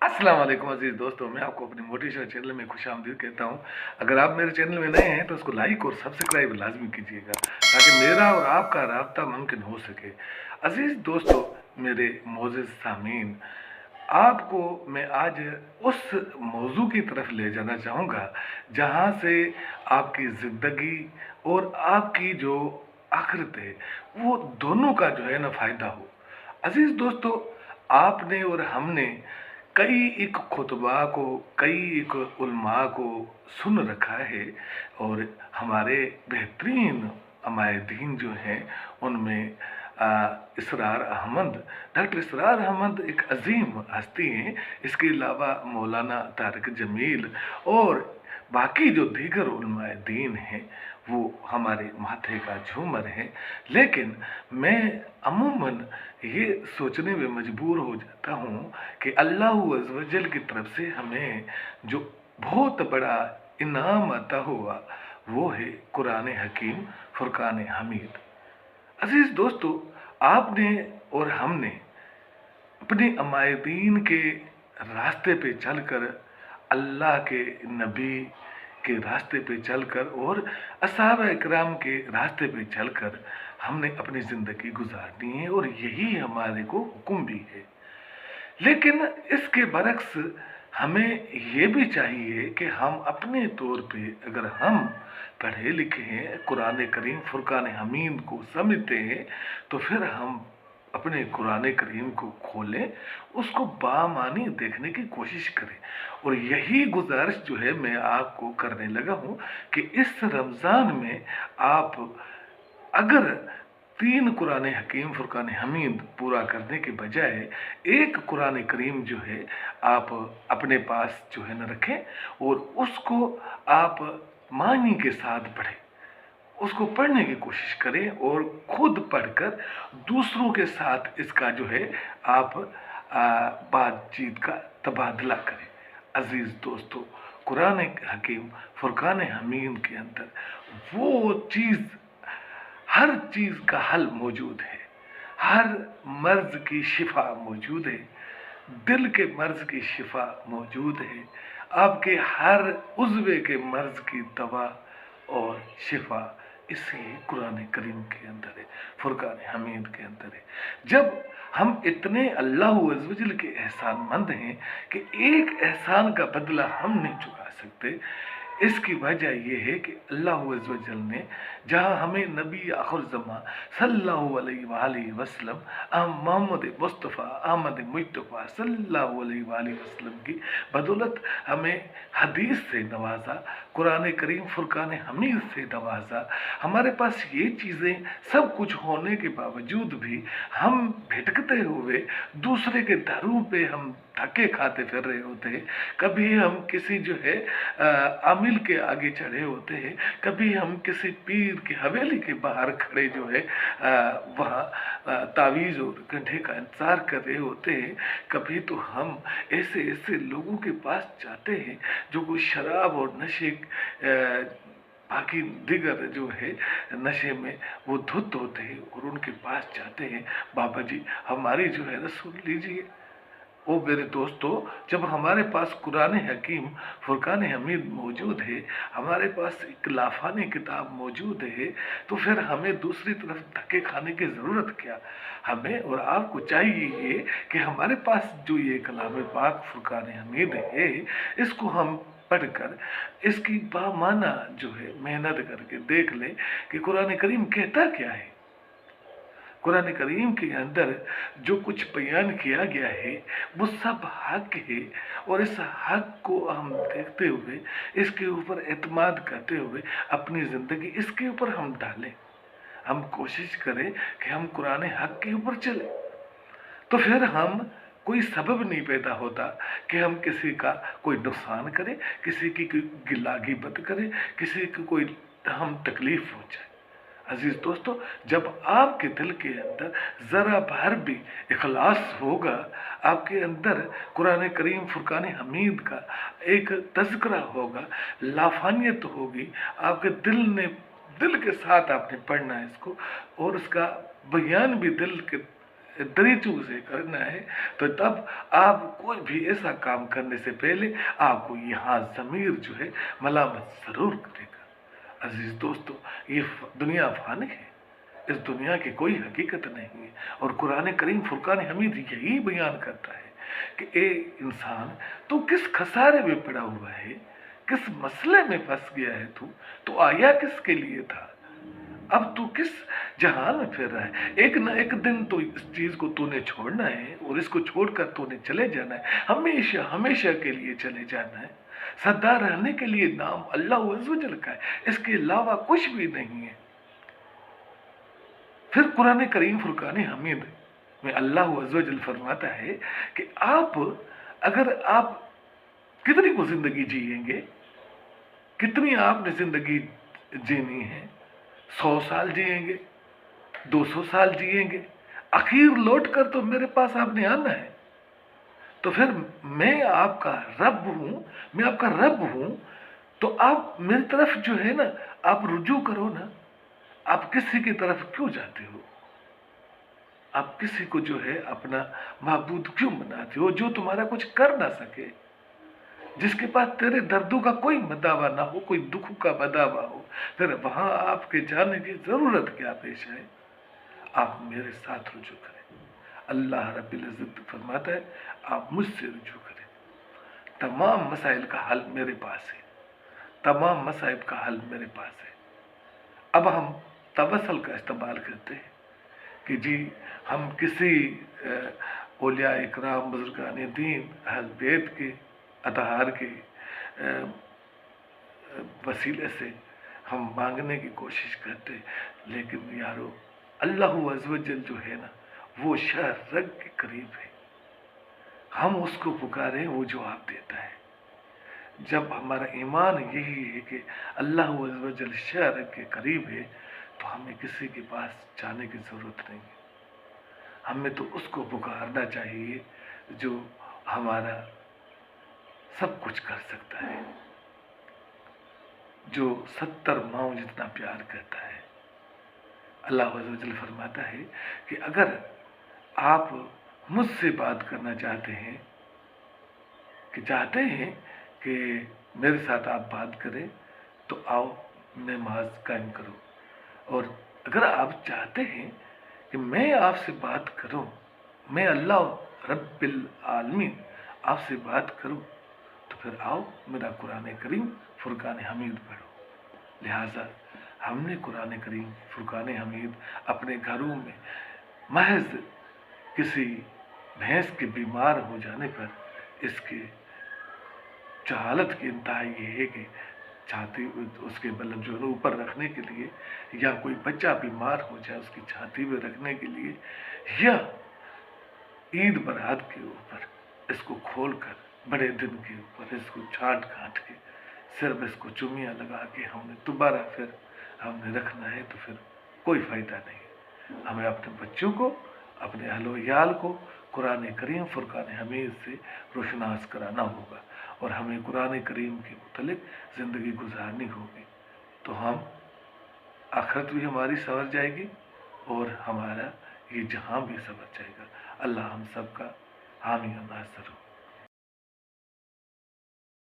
अस्सलाम वालेकुम अजीज़ दोस्तों, मैं आपको अपने मोटिवेशनल चैनल में खुशामदीद कहता हूँ। अगर आप मेरे चैनल में नए हैं तो उसको लाइक और सब्सक्राइब लाज़मी कीजिएगा ताकि मेरा और आपका राब्ता मुमकिन हो सके। अजीज़ दोस्तों, मेरे मोअज़्ज़िज़ सामीन, आपको मैं आज उस मौजू की तरफ ले जाना चाहूँगा जहाँ से आपकी ज़िंदगी और आपकी जो आखिरत है वो दोनों का जो है ना फ़ायदा हो। अजीज़ दोस्तों, आपने और हमने कई एक खुतबा को, कई एक उलमा को सुन रखा है और हमारे बेहतरीन अमायदीन जो हैं उनमें इसरार अहमद, डॉक्टर इसरार अहमद एक अजीम हस्ती हैं। इसके अलावा मौलाना तारिक जमील और बाकी जो दीगर उलमाए दीन हैं वो हमारे माथे का झूमर हैं। लेकिन मैं अमूमन ये सोचने में मजबूर हो जाता हूँ कि अल्लाह अज़्ज़ व जल की तरफ से हमें जो बहुत बड़ा इनाम अता हुआ वो है कुरान हकीम फुरकान हमीद। अजीज़ दोस्तों, आपने और हमने अपने अमायदीन के रास्ते पे चलकर, अल्लाह के नबी के रास्ते पे चलकर और असहाबा इकराम के रास्ते पे चलकर हमने अपनी ज़िंदगी गुजारनी है और यही हमारे को हुक्म भी है। लेकिन इसके बरक्स हमें ये भी चाहिए कि हम अपने तौर पे अगर हम पढ़े लिखे हैं, कुरान करीम फुरकान हमीद को समझते हैं, तो फिर हम अपने कुरान करीम को खोलें, उसको बामानी देखने की कोशिश करें। और यही गुजारिश जो है मैं आपको करने लगा हूँ कि इस रमज़ान में आप अगर 3 कुरान हकीम फुरकान हमीद पूरा करने के बजाय एक कुरान करीम जो है आप अपने पास जो है न रखें और उसको आप मानी के साथ पढ़ें, उसको पढ़ने की कोशिश करें और खुद पढ़कर दूसरों के साथ इसका जो है आप बातचीत का तबादला करें। अजीज़ दोस्तों, कुरान हकीम फुरकान हमीद के अंदर वो चीज़, हर चीज़ का हल मौजूद है, हर मर्ज़ की शिफा मौजूद है, दिल के मर्ज़ की शिफा मौजूद है, आपके हर उज़्वे के मर्ज़ की दवा और शिफा इसी कुरान करीम के अंदर है, फुरकान हमीद के अंदर है। जब हम इतने अल्लाह अज़्ज़ व जल के एहसानमंद हैं कि एक एहसान का बदला हम नहीं चुका सकते, इसकी वजह यह है कि अल्लाह अज़्ज़ व जल ने जहाँ हमें नबी आखिर ज़मा सल्लल्लाहु अलैहि वसल्लम मोहम्मद मुस्तफ़ा अहमद मुस्तफ़ा सल्लल्लाहु अलैहि वसल्लम की बदौलत हमें हदीस से नवाजा, कुरान करीम फुरकान हमीद से नवाजा। हमारे पास ये चीज़ें सब कुछ होने के बावजूद भी हम भटकते हुए दूसरे के दरों पे हम धक्के खाते फिर रहे होते हैं। कभी हम किसी जो है आमिल के आगे चढ़े होते हैं, कभी हम किसी पीर की हवेली के बाहर खड़े जो है वहाँ तावीज़ और कंठे का इंतज़ार कर रहे होते हैं। कभी तो हम ऐसे ऐसे लोगों के पास जाते हैं जो कोई शराब और नशे बाकी दिगर जो है नशे में वो धुत होते हैं और उनके पास जाते हैं, बाबा जी हमारी जो है ना सुन लीजिए। ओ मेरे दोस्तों, जब हमारे पास कुरान हकीम फुरकान हमीद मौजूद है, हमारे पास एक लाफानी किताब मौजूद है, तो फिर हमें दूसरी तरफ धक्के खाने की ज़रूरत क्या। हमें और आपको चाहिए ये कि हमारे पास जो ये कलाम पाक फुरकान हमीद है, इसको हम पढ़कर इसकी बामाना जो है मेहनत करके देख लें कि कुरान करीम कहता क्या है। कुरान करीम के अंदर जो कुछ बयान किया गया है वो सब हक है और इस हक को हम देखते हुए, इसके ऊपर एतमाद करते हुए अपनी ज़िंदगी इसके ऊपर हम डालें, हम कोशिश करें कि हम कुरान हक के ऊपर चलें। तो फिर हम कोई सबब नहीं पैदा होता कि हम किसी का कोई नुकसान करें, किसी की कोई गिला गिबत करें, किसी की कोई हम तकलीफ़ हो जाए। अजीज़ दोस्तों, जब आपके दिल के अंदर ज़रा भर भी इखलास होगा, आपके अंदर कुरान करीम फुरकान हमीद का एक तज़किरा होगा, लाफानियत होगी, आपके दिल के साथ आपने पढ़ना है इसको और उसका बयान भी दिल के दरीचू से करना है, तो तब आप कोई भी ऐसा काम करने से पहले आपको यहाँ ज़मीर जो है मलामत ज़रूर करेगा। अजीज़ दोस्तों, ये दुनिया फ़ानी है, इस दुनिया की कोई हकीकत नहीं है। और कुरान करीम फुरकान हमीद यही बयान करता है कि ए इंसान, तू किस खसारे में पड़ा हुआ है, किस मसले में फंस गया है, तू आया किसके लिए था, अब तू किस जहान में फिर रहा है। एक न एक दिन तो इस चीज को तूने छोड़ना है और इसको छोड़कर तूने चले जाना है, हमेशा हमेशा के लिए चले जाना है। सदा रहने के लिए नाम अल्लाह अज़्ज़ व जल का है, इसके अलावा कुछ भी नहीं है। फिर कुरान करीम फुरकान हमीद में अल्लाह अज़्ज़ व जल फरमाता है कि अगर आप कितनी को जिंदगी जिएंगे, कितनी आपने जिंदगी जीनी है, 100 साल जिएंगे, 200 साल जिएंगे, आखिर लौट कर तो मेरे पास आपने आना है। तो फिर मैं आपका रब हूं, मैं आपका रब हूं, तो आप मेरी तरफ जो है ना, आप रुजू करो ना। आप किसी की तरफ क्यों जाते हो? आप किसी को जो है अपना माबूद क्यों बनाते हो, जो तुम्हारा कुछ कर ना सके, जिसके पास तेरे दर्दों का कोई मदावा ना हो, कोई दुख का मदावा हो? फिर वहां आपके जाने की जरूरत क्या पेश है? आप मेरे साथ रुजू करें। अल्लाह रब्बुल इज्जत फरमाता है, आप मुझसे रुजू करें। तमाम मसाइल का हल मेरे पास है, तमाम मसाइब का हल मेरे पास है। अब हम तवसल का इस्तेमाल करते हैं कि जी हम किसी औलिया इकराम, बुजुर्गान दीन, अहल बैत के, अतहार के वसीले से हम मांगने की कोशिश करते। लेकिन यारो, अल्लाह अज़्ज़ व जल जो है ना, वो शहर रग के करीब है। हम उसको पुकारें, वो जवाब देता है। जब हमारा ईमान यही है कि अल्लाह अज़्ज़ व जल शहर के करीब है, तो हमें किसी के पास जाने की ज़रूरत नहीं है। हमें तो उसको पुकारना चाहिए जो हमारा सब कुछ कर सकता है, जो 70 माओ जितना प्यार करता है। अल्लाह अज़्ज़ व जल फरमाता है कि अगर आप मुझसे बात करना चाहते हैं कि मेरे साथ आप बात करें, तो आओ नमाज कायम करो। और अगर आप चाहते हैं कि मैं आपसे बात करूं, मैं अल्लाह रब्बिल आलमीन आपसे बात करूं, तो फिर आओ मेरा कुरान करीम फुरकान हमीद पढ़ो। लिहाजा हमने कुरान करीम फुरकान हमीद अपने घरों में महज किसी भैंस के बीमार हो जाने पर इसके हालत की इंतहा ये है कि छाती उसके मतलब जो ऊपर रखने के लिए, या कोई बच्चा बीमार हो जाए उसकी छाती में रखने के लिए, या ईद बरात के ऊपर इसको खोलकर बड़े दिन के ऊपर इसको छांट काट के सिर्फ इसको चुमियाँ लगा के हमने दोबारा फिर हमने रखना है, तो फिर कोई फ़ायदा नहीं। हमें अपने बच्चों को, अपने अहल-ओ-याल को कुरान करीम फुरकान हमीद से रोशनास कराना होगा, और हमें कुरान करीम के मुतालिक ज़िंदगी गुजारनी होगी। तो हम आखिरत भी हमारी संवर जाएगी और हमारा ये जहां भी संवर जाएगा। अल्लाह हम सबका हामी और नासर हो।